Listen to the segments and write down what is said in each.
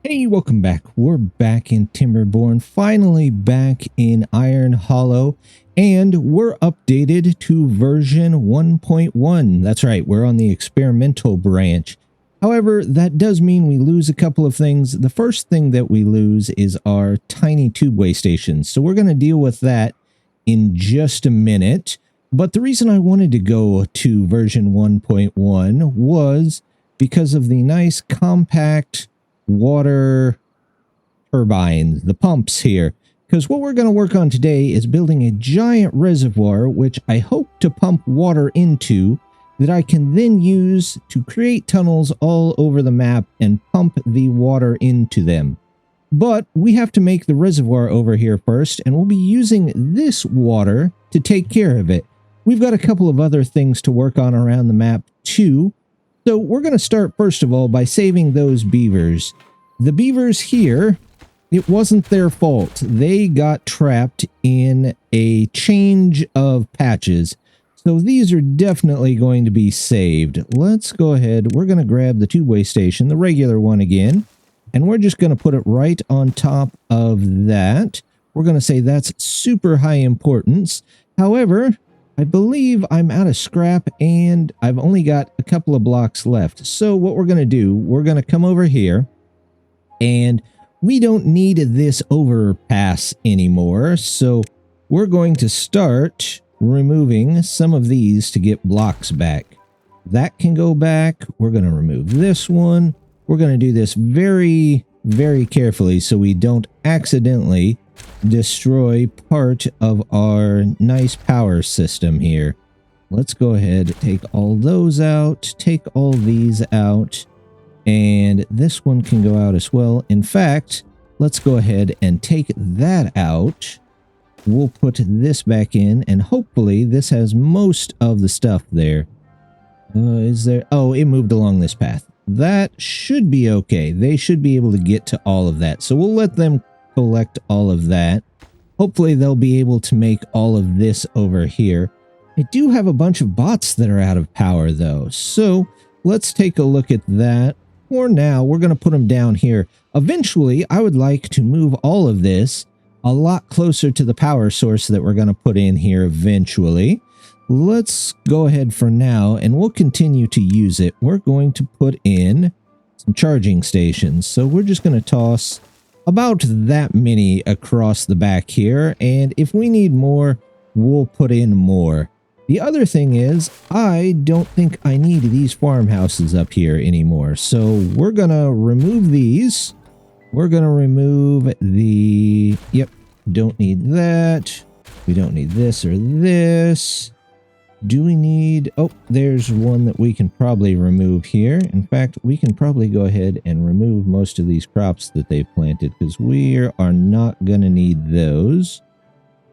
Hey, welcome back. We're back in Timberborn, finally back in Iron Hollow, and we're updated to version 1.1. That's right, we're on the experimental branch. However, that does mean we lose a couple of things. The first thing that we lose is our tiny tubeway stations, so we're going to deal with that in just a minute. But the reason I wanted to go to version 1.1 was because of the nice compact water turbines, the pumps here, because what we're going to work on today is building a giant reservoir which I hope to pump water into that I can then use to create tunnels all over the map and pump the water into them. But we have to make the reservoir over here first, and we'll be using this water to take care of it. We've got a couple of other things to work on around the map too. So we're going to start first of all by saving those beavers. The beavers here, it wasn't their fault. They got trapped in a change of patches. So these are definitely going to be saved. Let's go ahead. We're going to grab the two-way station, the regular one again, and we're just going to put it right on top of that. We're going to say that's super high importance. However, I believe I'm out of scrap and I've only got a couple of blocks left. So what we're going to do, we're going to come over here and we don't need this overpass anymore. So we're going to start removing some of these to get blocks back. That can go back. We're going to remove this one. We're going to do this very, very carefully so we don't accidentally destroy part of our nice power system here. Let's go ahead, take all those out, take all these out, and this one can go out as well. In fact, let's go ahead and take that out. We'll put this back in, and hopefully this has most of the stuff there. Is there? Oh, it moved along this path. That should be okay. They should be able to get to all of that. So we'll let them collect all of that. Hopefully they'll be able to make all of this over here. I do have a bunch of bots that are out of power though. So let's take a look at that. For now, we're going to put them down here. Eventually, I would like to move all of this a lot closer to the power source that we're going to put in here eventually. Let's go ahead for now, and we'll continue to use it. We're going to put in some charging stations. So we're just going to toss about that many across the back here, and if we need more, we'll put in more. The other thing is, I don't think I need these farmhouses up here anymore, so we're going to remove these. We're going to remove the... Yep, don't need that. We don't need this or this. Do we need... Oh, there's one that we can probably remove here. In fact, we can probably go ahead and remove most of these crops that they've planted because we are not going to need those.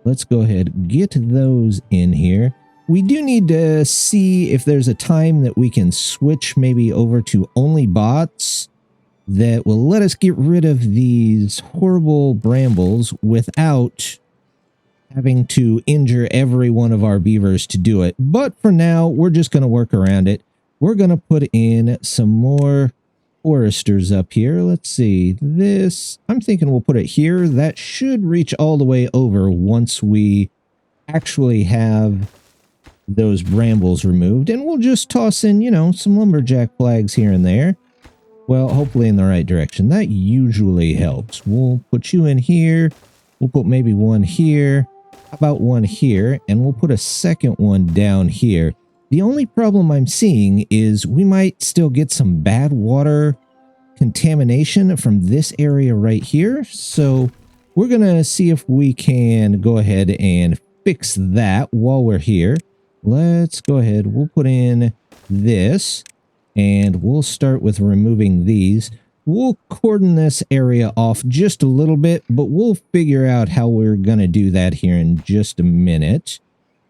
Let's go ahead and get those in here. We do need to see if there's a time that we can switch maybe over to only bots that will let us get rid of these horrible brambles without having to injure every one of our beavers to do it. But for now, we're just going to work around it. We're going to put in some more foresters up here. Let's see. This, I'm thinking we'll put it here. That should reach all the way over once we actually have those brambles removed. And we'll just toss in, you know, some lumberjack flags here and there. Well, hopefully in the right direction. That usually helps. We'll put you in here. We'll put maybe one here. How about one here? And we'll put a second one down here. The only problem I'm seeing is we might still get some bad water contamination from this area right here. So we're going to see if we can go ahead and fix that while we're here. Let's go ahead. We'll put in this and we'll start with removing these. We'll cordon this area off just a little bit, but we'll figure out how we're going to do that here in just a minute.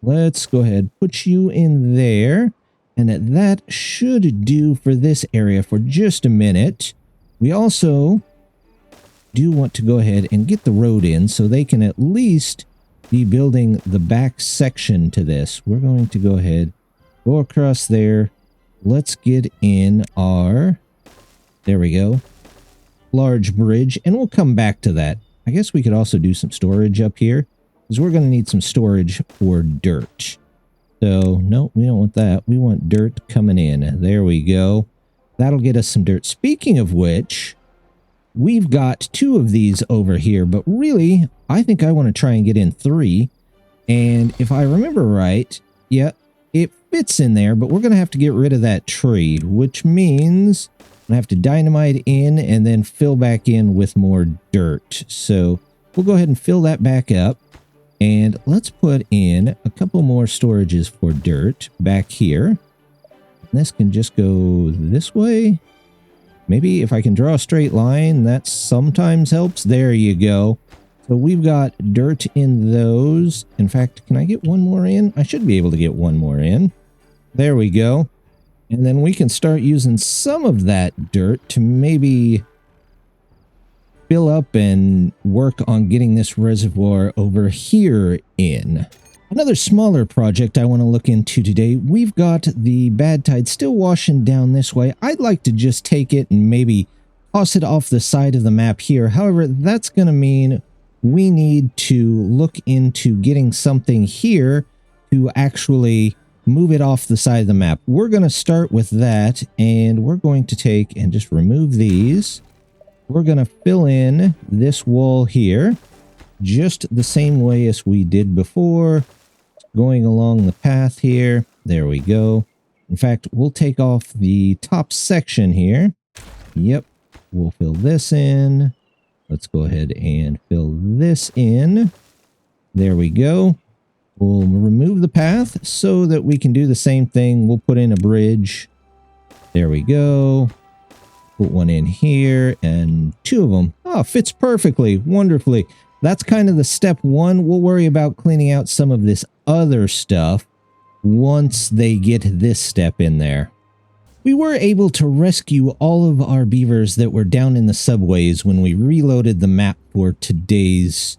Let's go ahead, put you in there, and that should do for this area for just a minute. We also do want to go ahead and get the road in so they can at least be building the back section to this. We're going to go ahead, go across there. Let's get in our... There we go. large bridge, and we'll come back to that. I guess we could also do some storage up here, because we're going to need some storage for dirt. So, no, we don't want that. We want dirt coming in. There we go. That'll get us some dirt. Speaking of which, we've got 2 of these over here, but really, I think I want to try and get in 3. And if I remember right, yeah, it fits in there, but we're going to have to get rid of that tree, which means I'm going to have to dynamite in and then fill back in with more dirt. So we'll go ahead and fill that back up. And let's put in a couple more storages for dirt back here. This can just go this way. Maybe if I can draw a straight line, that sometimes helps. There you go. So we've got dirt in those. In fact, can I get one more in? I should be able to get one more in. There we go. And then we can start using some of that dirt to maybe fill up and work on getting this reservoir over here in. Another smaller project I want to look into today, we've got the bad tide still washing down this way. I'd like to just take it and maybe toss it off the side of the map here. However, that's going to mean we need to look into getting something here to actually move it off the side of the map. We're going to start with that, and we're going to take and just remove these. We're going to fill in this wall here just the same way as we did before, going along the path here. There we go. In fact, we'll take off the top section here. Yep, we'll fill this in. Let's go ahead and fill this in. There we go. We'll remove the path so that we can do the same thing. We'll put in a bridge. There we go. Put one in here and 2 of them. Oh, fits perfectly. Wonderfully. That's kind of the step 1. We'll worry about cleaning out some of this other stuff once they get this step in there. We were able to rescue all of our beavers that were down in the subways when we reloaded the map for today's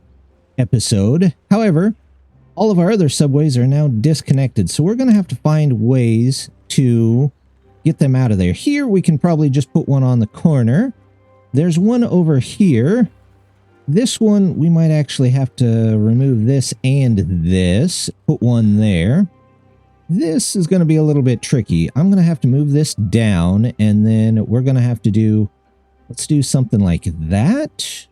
episode. However, all of our other subways are now disconnected, so we're going to have to find ways to get them out of there. Here, we can probably just put one on the corner. There's one over here. This one, we might actually have to remove this and this. Put one there. This is going to be a little bit tricky. I'm going to have to move this down, and then we're going to have to do... Let's do something like that.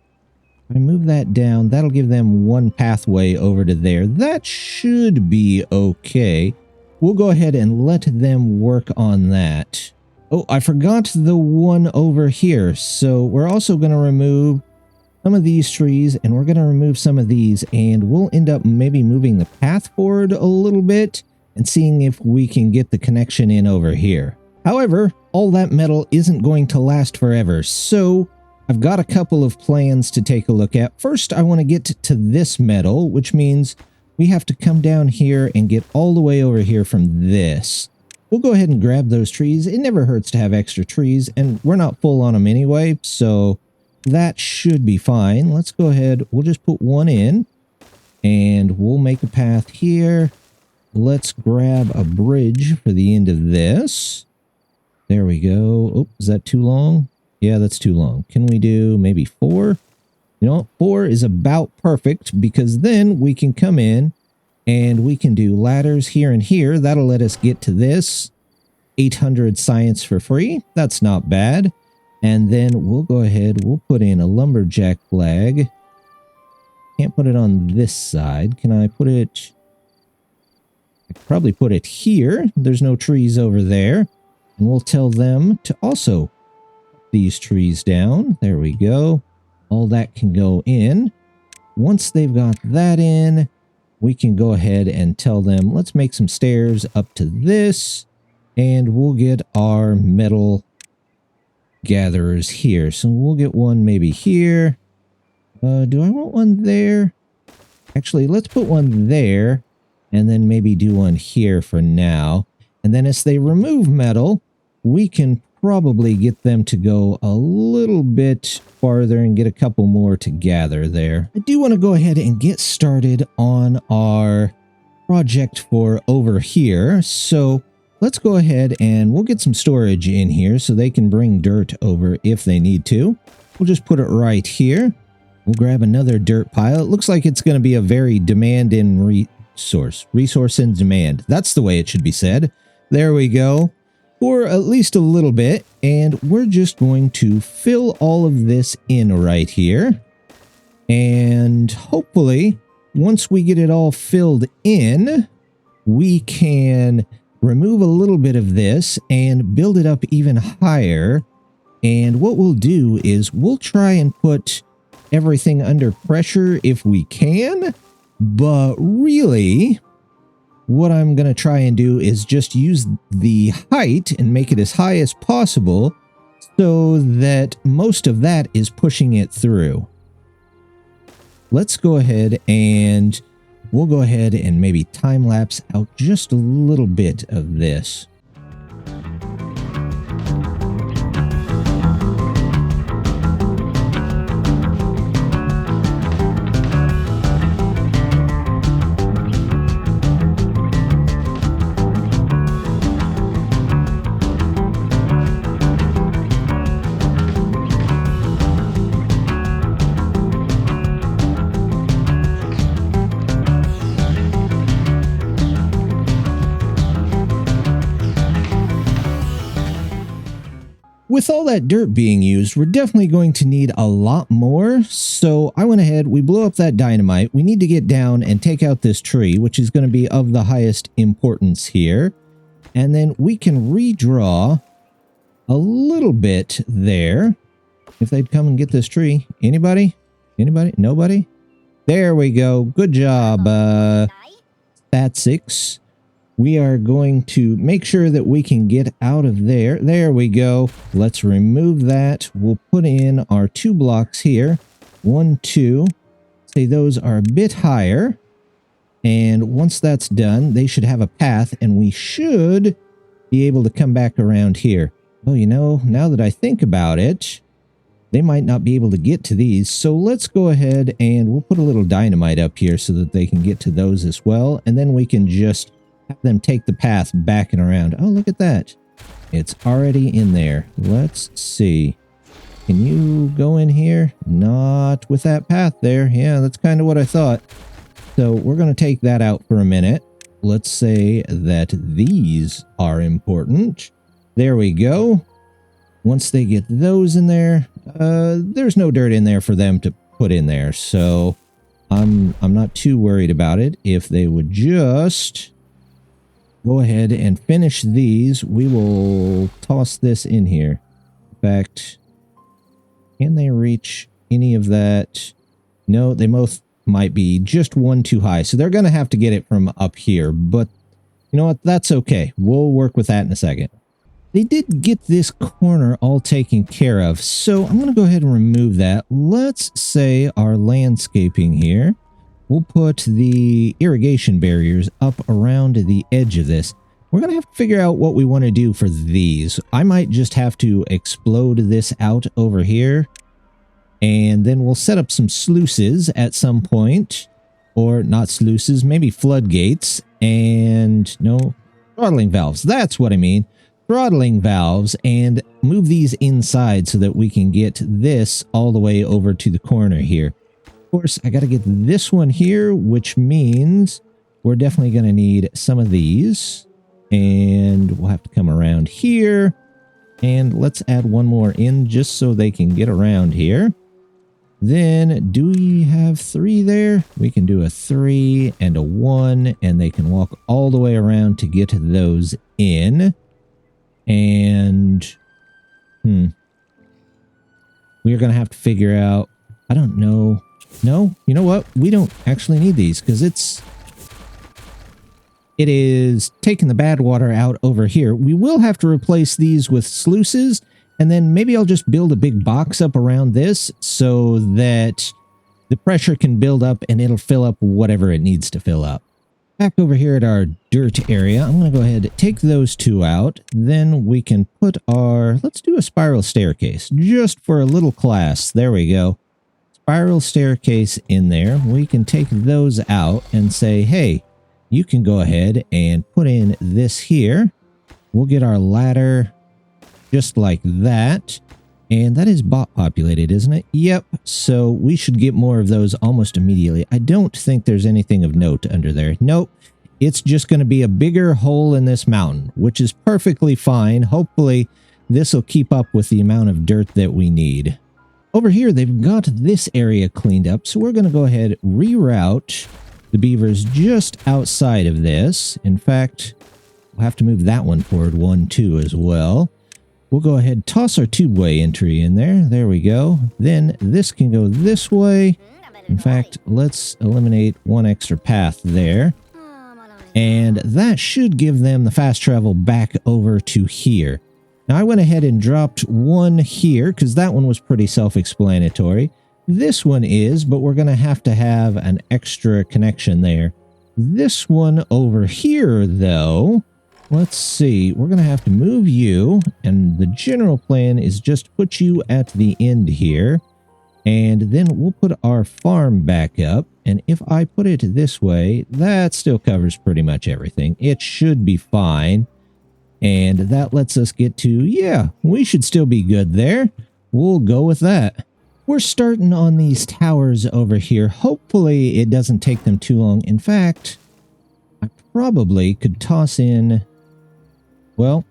If I move that down, that'll give them one pathway over to there. That should be okay. We'll go ahead and let them work on that. Oh, I forgot the one over here. So we're also going to remove some of these trees, and we're going to remove some of these, and we'll end up maybe moving the path forward a little bit and seeing if we can get the connection in over here. However, all that metal isn't going to last forever, so I've got a couple of plans to take a look at. First, I want to get to this metal, which means we have to come down here and get all the way over here from this. We'll go ahead and grab those trees. It never hurts to have extra trees, and we're not full on them anyway, so that should be fine. Let's go ahead. We'll just put one in, and we'll make a path here. Let's grab a bridge for the end of this. There we go. Oh, is that too long? Yeah, that's too long. Can we do maybe 4? You know, 4 is about perfect, because then we can come in and we can do ladders here and here. That'll let us get to this 800 science for free. That's not bad. And then we'll go ahead, we'll put in a lumberjack flag. Can't put it on this side. Can I put it? I could probably put it here. There's no trees over there. And we'll tell them to also put these trees down. There we go. All that can go in. Once they've got that in, we can go ahead and tell them, let's make some stairs up to this. And we'll get our metal gatherers here. So we'll get one maybe here. Do I want one there? Actually, let's put one there. And then maybe do one here for now. And then as they remove metal, we can probably get them to go a little bit farther and get a couple more to gather there. I do want to go ahead and get started on our project for over here. So let's go ahead and we'll get some storage in here so they can bring dirt over if they need to. We'll just put it right here. We'll grab another dirt pile. It looks like it's going to be a very demand in resource in demand. That's the way it should be said. There we go. For at least a little bit. And we're just going to fill all of this in right here. And hopefully, once we get it all filled in, we can remove a little bit of this and build it up even higher. And what we'll do is we'll try and put everything under pressure if we can. But really, what I'm going to try and do is just use the height and make it as high as possible so that most of that is pushing it through. Let's go ahead and we'll go ahead and maybe time lapse out just a little bit of this. With all that dirt being used, we're definitely going to need a lot more. So I went ahead, we blew up that dynamite. We need to get down and take out this tree, which is going to be of the highest importance here. And then we can redraw a little bit there. If they'd come and get this tree. Anybody? Anybody? Nobody? There we go. Good job, Stat 6. We are going to make sure that we can get out of there. There we go. Let's remove that. We'll put in our 2 blocks here. 1, 2. Say those are a bit higher. And once that's done, they should have a path, and we should be able to come back around here. Oh, you know, now that I think about it, they might not be able to get to these. So let's go ahead and we'll put a little dynamite up here so that they can get to those as well. And then we can just have them take the path back and around. Oh, look at that. It's already in there. Let's see. Can you go in here? Not with that path there. Yeah, that's kind of what I thought. So we're going to take that out for a minute. Let's say that these are important. There we go. Once they get those in there, there's no dirt in there for them to put in there. So I'm not too worried about it. If they would just go ahead and finish these, we will toss this in here. In fact, can they reach any of that? No, they both might be just one too high. So they're going to have to get it from up here. But you know what? That's okay. We'll work with that in a second. They did get this corner all taken care of. So I'm going to go ahead and remove that. Let's say our landscaping here. We'll put the irrigation barriers up around the edge of this. We're going to have to figure out what we want to do for these. I might just have to explode this out over here. And then we'll set up some sluices at some point. Or not sluices, maybe floodgates. And no, throttling valves. That's what I mean. Throttling valves, and move these inside so that we can get this all the way over to the corner here. Of course, I got to get this one here, which means we're definitely going to need some of these. And we'll have to come around here. And let's add one more in just so they can get around here. Then, do we have 3 there? We can do a 3 and a 1, and they can walk all the way around to get those in. And, we're going to have to figure out, I don't know. No, you know what? We don't actually need these because it is taking the bad water out over here. We will have to replace these with sluices, and then maybe I'll just build a big box up around this so that the pressure can build up and it'll fill up whatever it needs to fill up. Back over here at our dirt area, I'm going to go ahead and take those 2 out. Then we can put let's do a spiral staircase just for a little class. There we go. Spiral staircase in there. We can take those out and say, hey, you can go ahead and put in this here. We'll get our ladder just like that. And that is bot populated, isn't it? Yep. So we should get more of those almost immediately. I don't think there's anything of note under there. Nope. It's just going to be a bigger hole in this mountain, which is perfectly fine. Hopefully, this will keep up with the amount of dirt that we need. Over here, they've got this area cleaned up, so we're going to go ahead reroute the beavers just outside of this. In fact, we'll have to move that one forward 1, 2 as well. We'll go ahead, toss our tubeway entry in there. There we go. Then this can go this way. In fact, let's eliminate one extra path there. And that should give them the fast travel back over to here. Now, I went ahead and dropped one here because that one was pretty self-explanatory. This one is, but we're going to have an extra connection there. This one over here, though, let's see. We're going to have to move you, and the general plan is just put you at the end here. And then we'll put our farm back up. And if I put it this way, that still covers pretty much everything. It should be fine. And that lets us get to, yeah, we should still be good there. We'll go with that. We're starting on these towers over here. Hopefully it doesn't take them too long. In fact, I probably could toss in, well,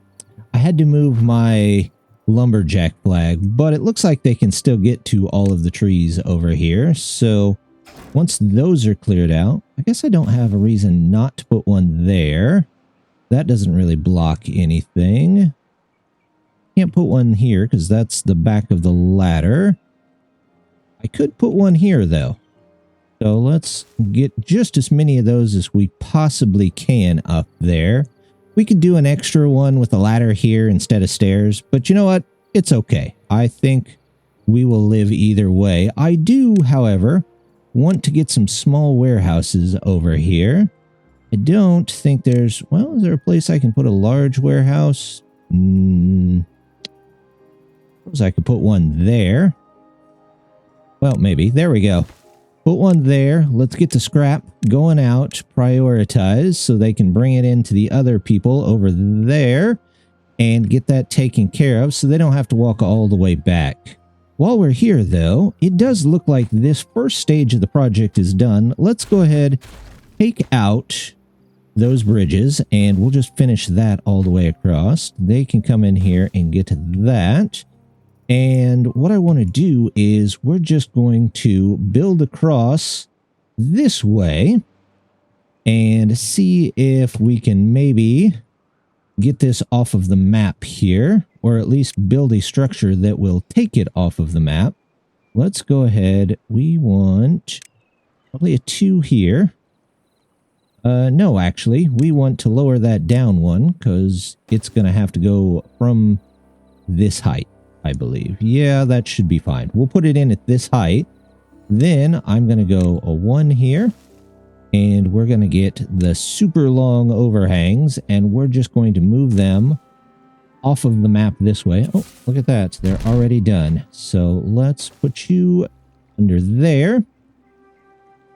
I had to move my lumberjack flag, but it looks like they can still get to all of the trees over here. So once those are cleared out, I guess I don't have a reason not to put one there. That doesn't really block anything. Can't put one here because that's the back of the ladder. I could put one here though. So let's get just as many of those as we possibly can up there. We could do an extra one with a ladder here instead of stairs, but you know what? It's okay. I think we will live either way. I do, however, want to get some small warehouses over here. I don't think there's, well, is there a place I can put a large warehouse? Suppose I could put one there. Well, maybe. There we go. Put one there. Let's get the scrap going out, prioritize so they can bring it into the other people over there and get that taken care of so they don't have to walk all the way back. While we're here, though, it does look like this first stage of the project is done. Let's go ahead, take out those bridges, and we'll just finish that all the way across. They can come in here and get that. And what I want to do is we're just going to build across this way and see if we can maybe get this off of the map here, or at least build a structure that will take it off of the map. Let's go ahead. We want probably a 2 here. No, actually, we want to lower that down one because it's going to have to go from this height, I believe. Yeah, that should be fine. We'll put it in at this height. Then I'm going to go a 1 here. And we're going to get the super long overhangs. And we're just going to move them off of the map this way. Oh, look at that. They're already done. So let's put you under there.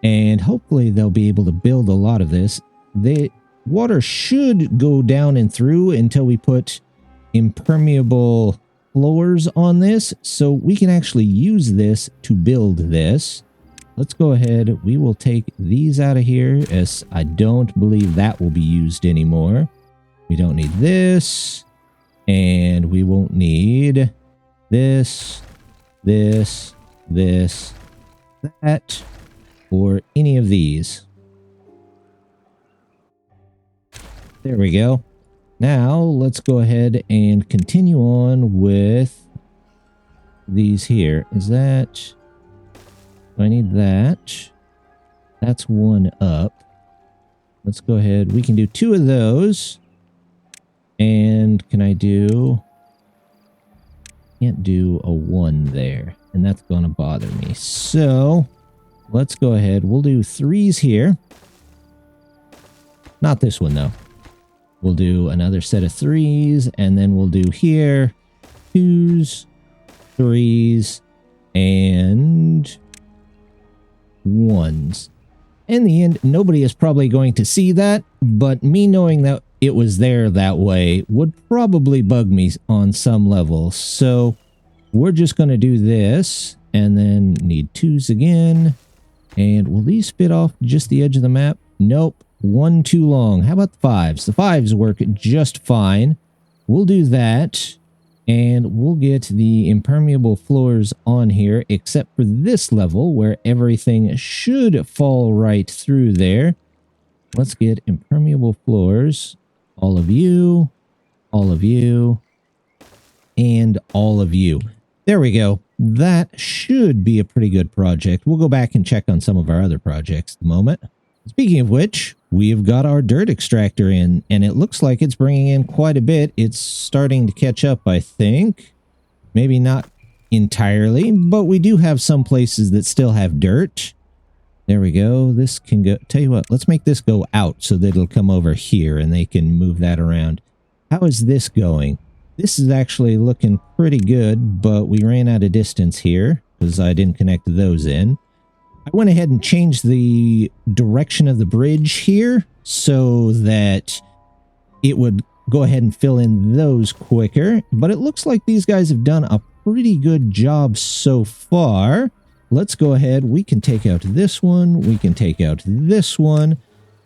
And hopefully they'll be able to build a lot of this. The water should go down and through until we put impermeable floors on this, so we can actually use this to build this. Let's go ahead. We will take these out of here, as I don't believe that will be used anymore. We don't need this, and we won't need this, that, or any of these. There we go. Now, let's go ahead and continue on with these here. Is that... I need that. That's 1 up. Let's go ahead. We can do 2 of those. And can I do... Can't do a 1 there. And that's going to bother me. So, let's go ahead. We'll do 3s here. Not this one, though. We'll do another set of 3s, and then we'll do here 2s, 3s, and 1s. In the end, nobody is probably going to see that, but me knowing that it was there that way would probably bug me on some level. So we're just going to do this and then need 2s again. And will these fit off just the edge of the map? Nope. One too long. How about the 5s? The 5s work just fine. We'll do that. And we'll get the impermeable floors on here, except for this level where everything should fall right through there. Let's get impermeable floors. All of you, and all of you. There we go. That should be a pretty good project. We'll go back and check on some of our other projects at the moment. Speaking of which, we've got our dirt extractor in, and it looks like it's bringing in quite a bit. It's starting to catch up, I think. Maybe not entirely, but we do have some places that still have dirt. There we go. This can go. Tell you what, let's make this go out so that it'll come over here and they can move that around. How is this going? This is actually looking pretty good, but we ran out of distance here because I didn't connect those in. I went ahead and changed the direction of the bridge here so that it would go ahead and fill in those quicker. But it looks like these guys have done a pretty good job so far. Let's go ahead. We can take out this one. We can take out this one.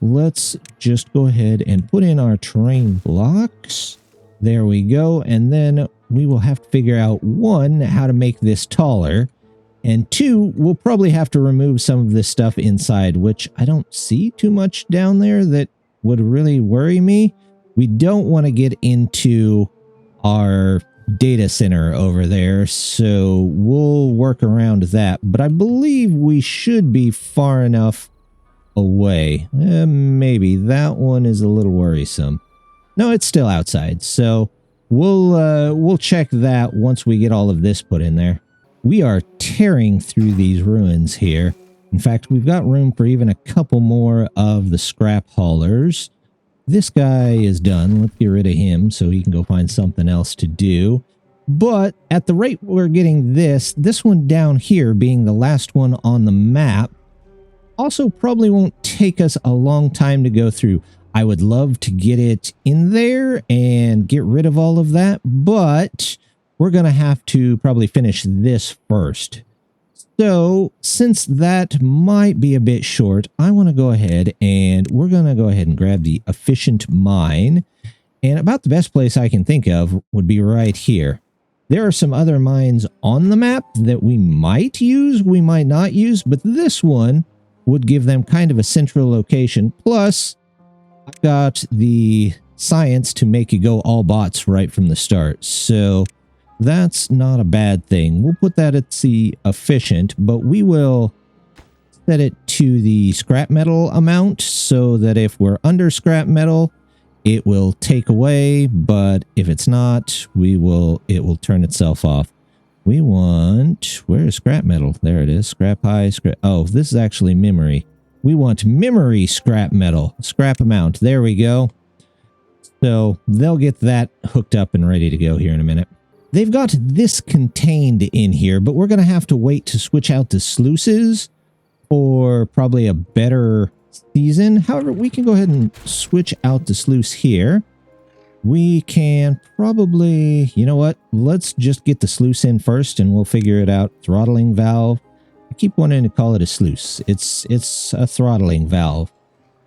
Let's just go ahead and put in our terrain blocks. There we go. And then we will have to figure out, 1, how to make this taller. And 2, we'll probably have to remove some of this stuff inside, which I don't see too much down there that would really worry me. We don't want to get into our data center over there, so we'll work around that. But I believe we should be far enough away. Maybe that one is a little worrisome. No, it's still outside, so we'll check that once we get all of this put in there. We are tearing through these ruins here. In fact, we've got room for even a couple more of the scrap haulers. This guy is done. Let's get rid of him so he can go find something else to do. But at the rate we're getting this one down here being the last one on the map, also probably won't take us a long time to go through. I would love to get it in there and get rid of all of that, but we're going to have to probably finish this first. So since that might be a bit short, I want to go ahead and we're going to go ahead and grab the efficient mine. And about the best place I can think of would be right here. There are some other mines on the map that we might use, we might not use, but this one would give them kind of a central location. Plus, I've got the science to make you go all bots right from the start. So that's not a bad thing. We'll put that at the efficient, but we will set it to the scrap metal amount so that if we're under scrap metal, it will take away, but if it's not, it will turn itself off. We want, where is scrap metal? There it is. Scrap high, scrap. Oh, this is actually memory. We want memory scrap metal, scrap amount. There we go. So they'll get that hooked up and ready to go here in a minute. They've got this contained in here, but we're going to have to wait to switch out the sluices for probably a better season. However, we can go ahead and switch out the sluice here. We can probably, you know what? Let's just get the sluice in first and we'll figure it out. Throttling valve. I keep wanting to call it a sluice. It's a throttling valve.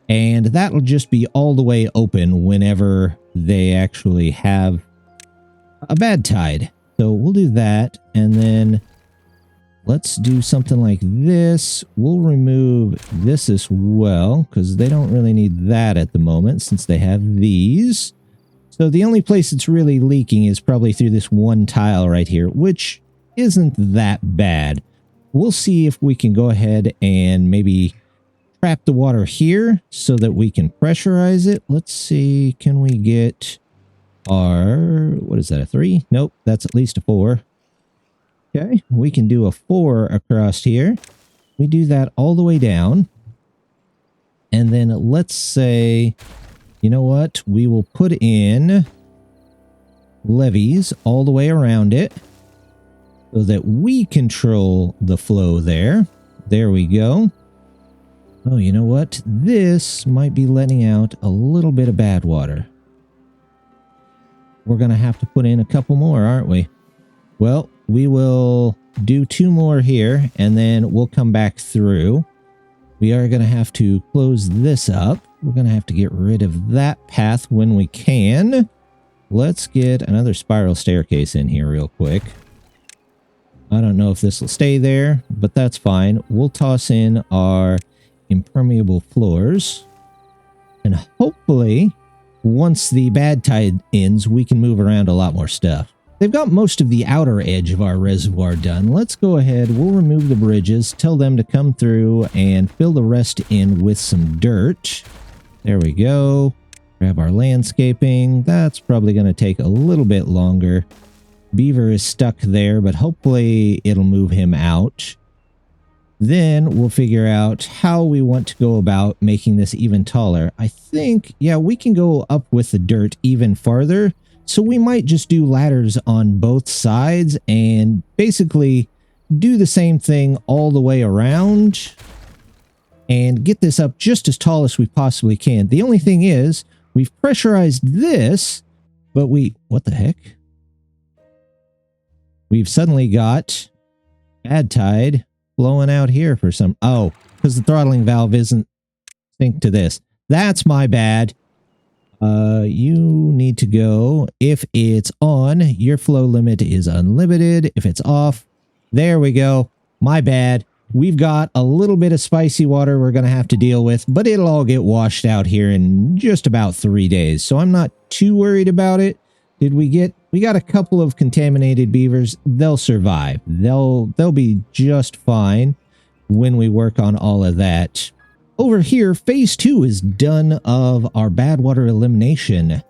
And that'll just be all the way open whenever they actually have a bad tide. So we'll do that. And then let's do something like this. We'll remove this as well because they don't really need that at the moment since they have these. So the only place it's really leaking is probably through this one tile right here, which isn't that bad. We'll see if we can go ahead and maybe trap the water here so that we can pressurize it. Let's see, can we get our, what is that, a 3? Nope, that's at least a 4. Okay, we can do a 4 across here. We do that all the way down. And then let's say, you know what? We will put in levees all the way around it so that we control the flow there. There we go. Oh, you know what? This might be letting out a little bit of bad water. We're going to have to put in a couple more, aren't we? Well, we will do 2 more here, and then we'll come back through. We are going to have to close this up. We're going to have to get rid of that path when we can. Let's get another spiral staircase in here real quick. I don't know if this will stay there, but that's fine. We'll toss in our impermeable floors. And hopefully, once the bad tide ends, we can move around a lot more stuff. They've got most of the outer edge of our reservoir done. Let's go ahead. We'll remove the bridges, tell them to come through and fill the rest in with some dirt. There we go. Grab our landscaping. That's probably going to take a little bit longer. Beaver is stuck there, but hopefully it'll move him out. Then we'll figure out how we want to go about making this even taller. I think, yeah, we can go up with the dirt even farther. So we might just do ladders on both sides and basically do the same thing all the way around and get this up just as tall as we possibly can. The only thing is, we've pressurized this, but what the heck? We've suddenly got bad tide flowing out here for some... Oh, because the throttling valve isn't synced to this. That's my bad. You need to go. If it's on, your flow limit is unlimited. If it's off, there we go. My bad. We've got a little bit of spicy water we're going to have to deal with, but it'll all get washed out here in just about 3 days. So I'm not too worried about it. We got a couple of contaminated beavers. They'll survive. They'll be just fine when we work on all of that. Over here, phase 2 is done of our bad water elimination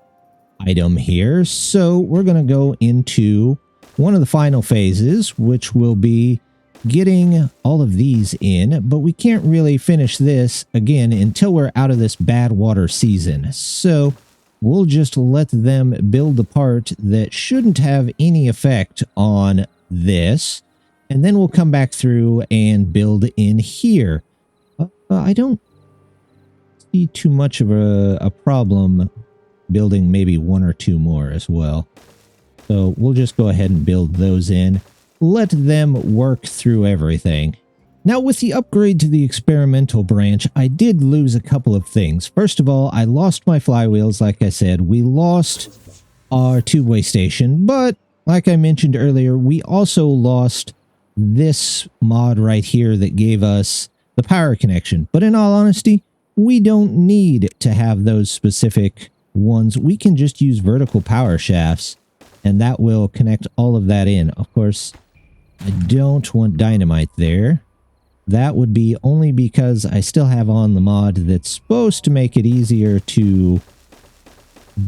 item here. So we're going to go into one of the final phases, which will be getting all of these in, but we can't really finish this again until we're out of this bad water season. So we'll just let them build the part that shouldn't have any effect on this, and then we'll come back through and build in here. I don't see too much of a problem building maybe 1 or 2 more as well. So we'll just go ahead and build those in. Let them work through everything. Now, with the upgrade to the experimental branch, I did lose a couple of things. First of all, I lost my flywheels, like I said. We lost our two-way station, but like I mentioned earlier, we also lost this mod right here that gave us the power connection. But in all honesty, we don't need to have those specific ones. We can just use vertical power shafts, and that will connect all of that in. Of course, I don't want dynamite there. That would be only because I still have on the mod that's supposed to make it easier to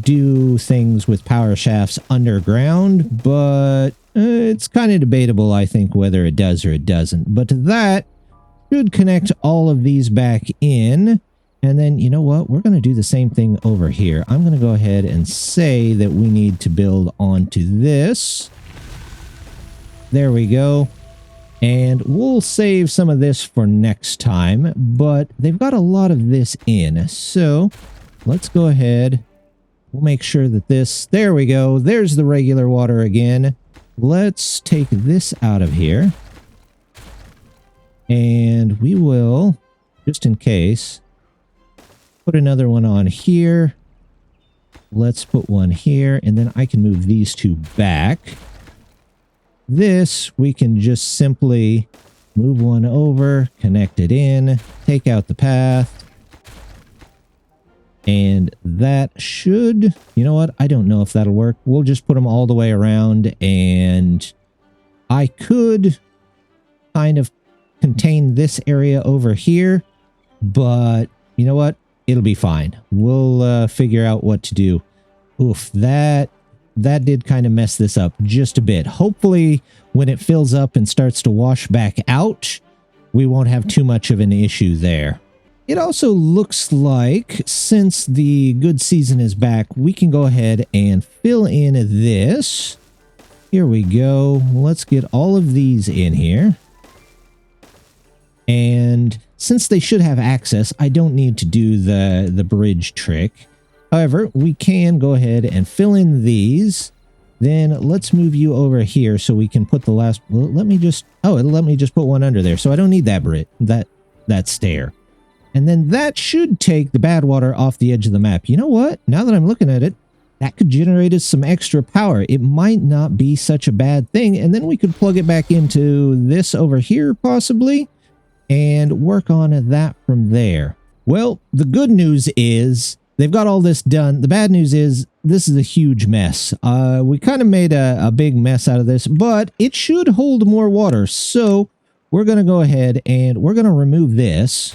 do things with power shafts underground, but it's kind of debatable, I think, whether it does or it doesn't. But that should connect all of these back in. And then, you know what? We're going to do the same thing over here. I'm going to go ahead and say that we need to build onto this. There we go. And we'll save some of this for next time, but they've got a lot of this in. So let's go ahead. We'll make sure that this, there we go. There's the regular water again. Let's take this out of here. And we will, just in case, put another one on here. Let's put one here, and then I can move these 2 back. This, we can just simply move one over, connect it in, take out the path. And that should, you know what? I don't know if that'll work. We'll just put them all the way around, and I could kind of contain this area over here, but you know what? It'll be fine. We'll figure out what to do. Oof, that did kind of mess this up just a bit. Hopefully, when it fills up and starts to wash back out, we won't have too much of an issue there. It also looks like, since the good season is back, we can go ahead and fill in this. Here we go. Let's get all of these in here. And since they should have access, I don't need to do the bridge trick. However, we can go ahead and fill in these. Then let's move you over here so we can put the last... Well, let me just... Oh, it'll let me just put one under there. So I don't need that stair. And then that should take the bad water off the edge of the map. You know what? Now that I'm looking at it, that could generate us some extra power. It might not be such a bad thing. And then we could plug it back into this over here, possibly, and work on that from there. Well, the good news is they've got all this done. The bad news is this is a huge mess. We kind of made a big mess out of this, but it should hold more water. So we're going to go ahead and we're going to remove this.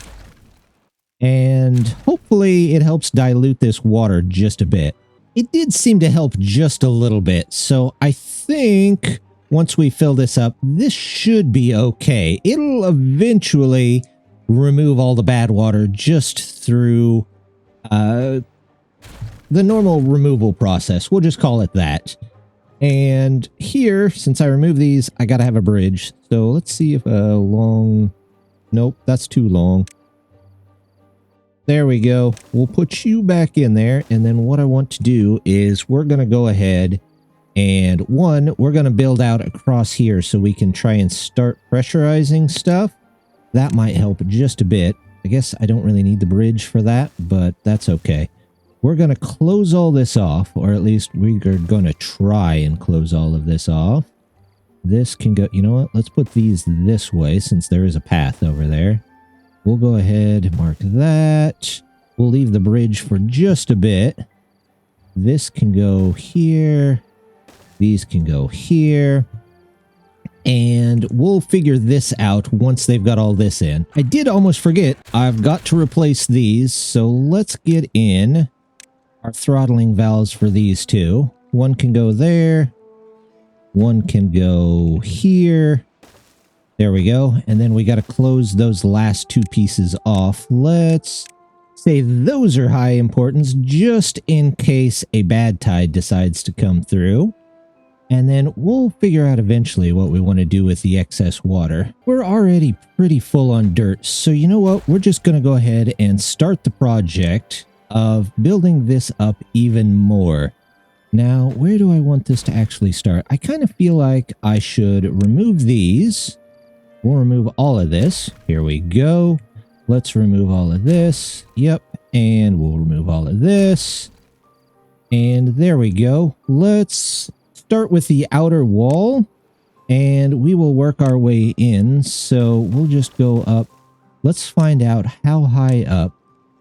And hopefully it helps dilute this water just a bit. It did seem to help just a little bit. So I think once we fill this up, this should be okay. It'll eventually remove all the bad water just through the normal removal process. We'll just call it that. And here, since I remove these, I gotta have a bridge. So let's see if a long... Nope, that's too long. There we go. We'll put you back in there. And then what I want to do is we're going to go ahead and we're going to build out across here so we can try and start pressurizing stuff. That might help just a bit. I guess I don't really need the bridge for that, but that's okay. We're going to close all this off, or at least we're going to try and close all of this off. This can go, you know what? Let's put these this way since there is a path over there. We'll go ahead, mark that. We'll leave the bridge for just a bit. This can go here. These can go here. And we'll figure this out once they've got all this in. I did almost forget. I've got to replace these. So let's get in our throttling valves for these two. One can go there. One can go here. There we go. And then we got to close those last two pieces off. Let's say those are high importance just in case a bad tide decides to come through. And then we'll figure out eventually what we want to do with the excess water. We're already pretty full on dirt. So you know what? We're just going to go ahead and start the project of building this up even more. Now, where do I want this to actually start? I kind of feel like I should remove these. We'll remove all of this. Here we go. Let's remove all of this. Yep. And we'll remove all of this. And there we go. Let's start with the outer wall. And we will work our way in. So we'll just go up. Let's find out how high up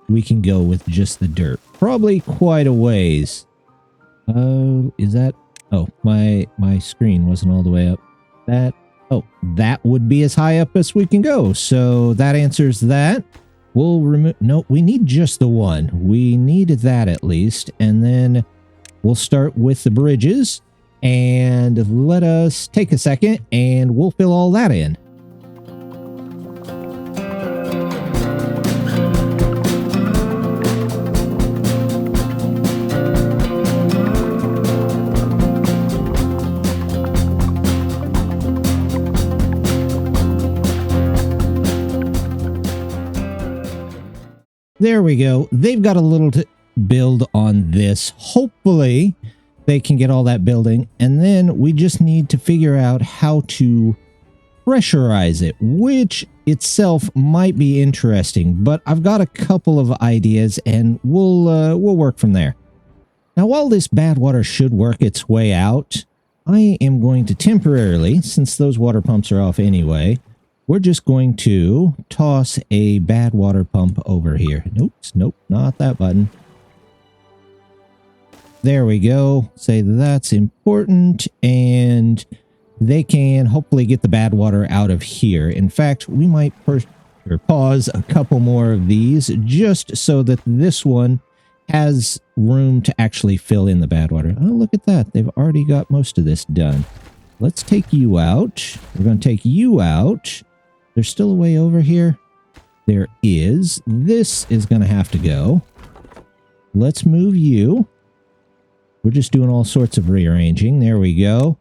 we can go with just the dirt. Probably quite a ways. Is that... Oh, my screen wasn't all the way up. Oh, that would be as high up as we can go. So that answers that. We'll remove... No, we need just the one. We need that at least. And then we'll start with the bridges. And let us take a second and we'll fill all that in. There we go. They've got a little to build on this. Hopefully they can get all that building. And then we just need to figure out how to pressurize it, which itself might be interesting. But I've got a couple of ideas and we'll work from there. Now, while this bad water should work its way out, I am going to temporarily, since those water pumps are off anyway, we're just going to toss a bad water pump over here. Nope, not that button. There we go. Say that's important, and they can hopefully get the bad water out of here. In fact, we might pause a couple more of these just so that this one has room to actually fill in the bad water. Oh, look at that. They've already got most of this done. Let's take you out. We're going to take you out. There's still a way over here. There is. This is going to have to go. Let's move you. We're just doing all sorts of rearranging. There we go.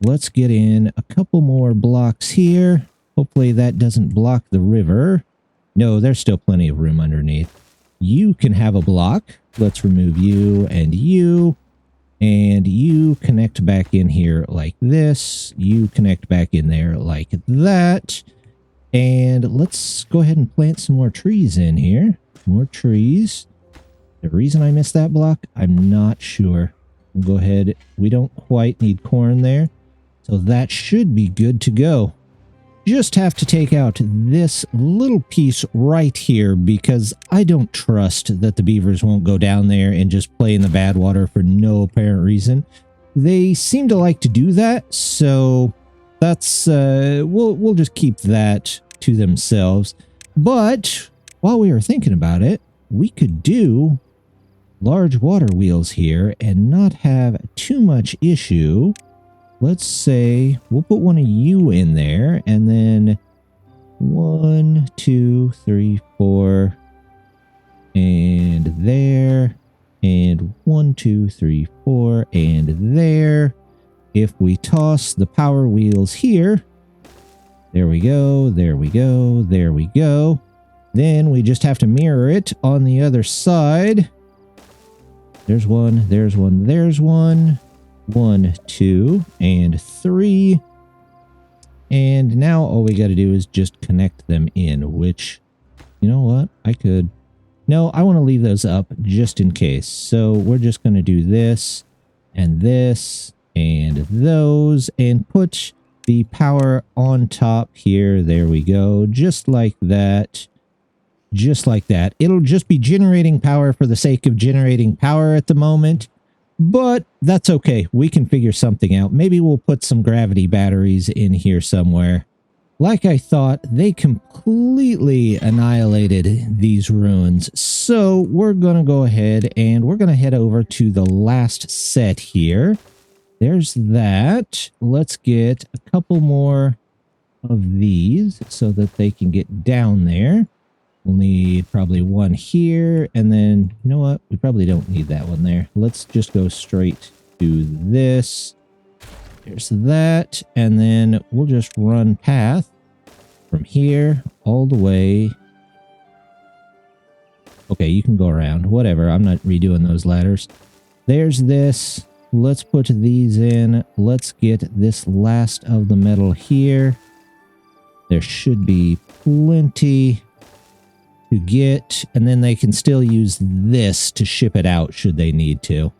Let's get in a couple more blocks here. Hopefully that doesn't block the river. No, there's still plenty of room underneath. You can have a block. Let's remove you and you. And you connect back in here like this. You connect back in there like that. And let's go ahead and plant some more trees in here. More trees. The reason I missed that block, I'm not sure. We'll go ahead. We don't quite need corn there. So that should be good to go. Just have to take out this little piece right here because I don't trust that the beavers won't go down there and just play in the bad water for no apparent reason. They seem to like to do that, so that's we'll just keep that to themselves. But while we were thinking about it, we could do large water wheels here and not have too much issue. Let's say we'll put one of you in there, and then 1, 2, 3, 4, and there, and 1, 2, 3, 4, and there. If we toss the power wheels here, there we go, there we go, there we go. Then we just have to mirror it on the other side. There's one, there's one, there's one. 1, 2, and 3. And now all we got to do is just connect them in, which, you know what? I could... No, I want to leave those up just in case. So we're just going to do this, and those, and put the power on top here. There we go. Just like that. Just like that. It'll just be generating power for the sake of generating power at the moment. But that's okay. We can figure something out. Maybe we'll put some gravity batteries in here somewhere. Like I thought, they completely annihilated these ruins. So we're going to go ahead and we're going to head over to the last set here. There's that. Let's get a couple more of these so that they can get down there. We'll need probably one here, and then, you know what? We probably don't need that one there. Let's just go straight to this. There's that, and then we'll just run path from here all the way. Okay, you can go around. Whatever, I'm not redoing those ladders. There's this. Let's put these in. Let's get this last of the metal here. There should be plenty to get, and then they can still use this to ship it out should they need to.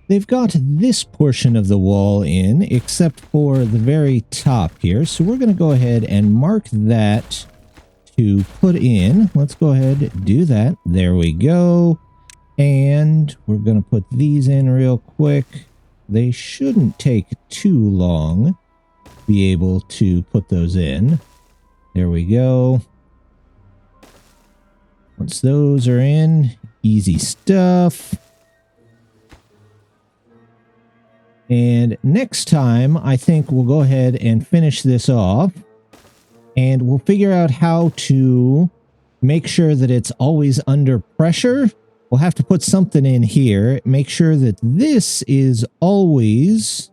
They've got this portion of the wall in, except for the very top here, so we're going to go ahead and mark that to put in. Let's go ahead and do that. There we go. And we're going to put these in real quick. They shouldn't take too long to be able to put those in. There we go. Once those are in, easy stuff. And next time, I think we'll go ahead and finish this off. And we'll figure out how to make sure that it's always under pressure. We'll have to put something in here. Make sure that this is always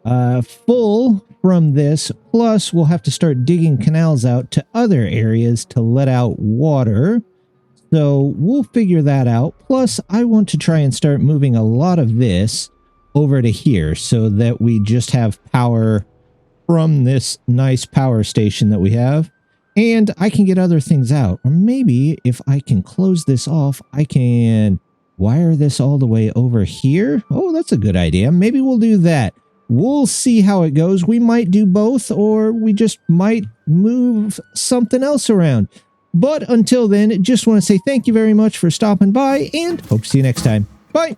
full from this. Plus, we'll have to start digging canals out to other areas to let out water. So we'll figure that out. Plus, I want to try and start moving a lot of this over to here so that we just have power from this nice power station that we have. And I can get other things out. Or maybe if I can close this off, I can wire this all the way over here. Oh, that's a good idea. Maybe we'll do that. We'll see how it goes. We might do both, or we just might move something else around. But until then, just want to say thank you very much for stopping by, and hope to see you next time. Bye!